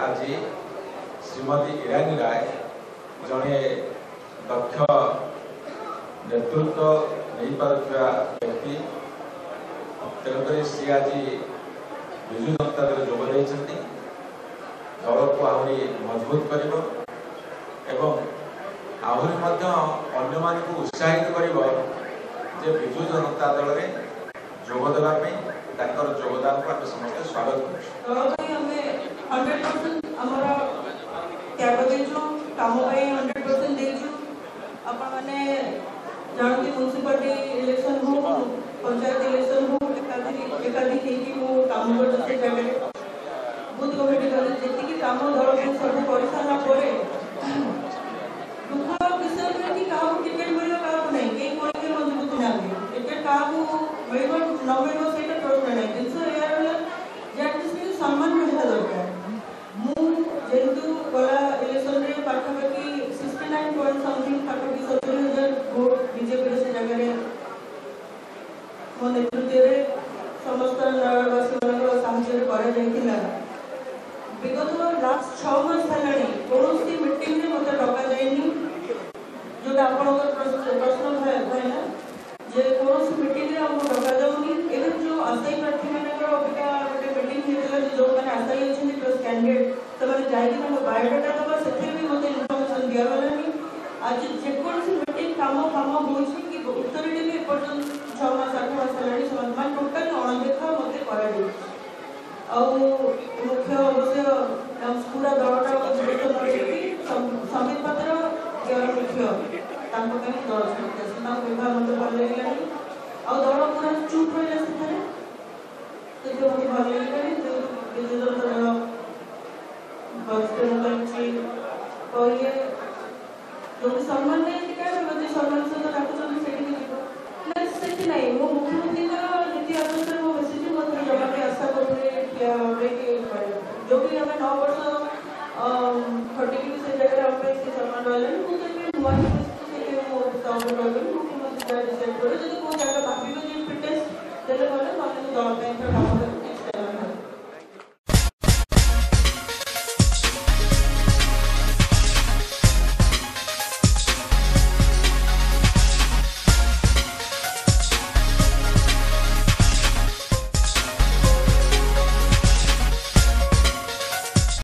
आज श्रीमती ईरानी राय जड़े दक्ष नेतृत्व नहीं पारुଥିବା व्यक्ति तेणुक सी आज विजु जनता दल जोग देइछन्ति दल को आहरी मजबूत करिवो एवं आहरी मध्य अन्य मान को उत्साहित करिवो जे विजु जनता दल रे जोग देबा पे ताकर योगदान को हम समस्त स्वागत करू। 100% हमारा त्याग देजु काम पे 100% देजु अपन माने जानती म्युनिसिपलिटी इलेक्शन हो पंचायत इलेक्शन हो एकाधिक हेकी मो काम करते जगह बुथ कमिटी कर जेति की काम दल को सब कर सारा परे दुख विषय में कि काम टिकट मिलो काम नहीं के कोई के मजबूत ना टिकट काम मिलो न मिलो सेटा प्रश्न नहीं जिनसे यार जैसे सम्मान मिलता दरकार मु जेतु गला इलेक्शन रे पाखापाखि 69 पॉइंट समथिंग पाखापाखि 70,000 वोट बीजेपी से जगह रे मो नेतृत्व रे समस्त नगरवासी मान साहाय्य करा जाइतिला विगत लास्ट 6 मास हेलानी कोनोसी मीटिंग रे मते डका जाइनी जो आपन प्रश्न है ना जे कोनोसी मीटिंग रे हम डका जाउनी एवं जो असाई प्रार्थी मानकर अबिका गोटे मीटिंग हेतला जो माने असाई अछि प्लस कैंडिडेट तमाने जाई कि हम बायोडाटा दबा सेथे भी मते इन्फॉर्मेशन दिया गलानी आज जे कोनोसी मीटिंग काम होछि कि उत्तर रे भी पर्यंत 6 मास 8 मास हेलानी समान टोटल अणदेखा मते करा दे आ मुख्य अवश्य पूरा दलटा को समित पत्र मुख्य तांको पे दल समिति सेना विभाग मते भल लागलानी आ दल पूरा चुप होइला सेठारे तो जो मते भल लागलानी जो विजय दल बस्तर लंची कोइए जो सम्मान नहीं टिका मते सम्मान से तो डाकु चली सेठी के जीवो ना सेठी नहीं वो मुख्यमंत्री का नीति आदर्श वो मेसेज मते जमा के आशा करले क्या होवे कि जो भी हमें 9 वर्ष खटिकी से जगह हम पे से सम्मान रहले वो तो भी नुआ से वो साउंड रहले मुख्यमंत्री का डिसाइड करे जदी को जगह भाभी को फिटनेस देले बोले माने दल पे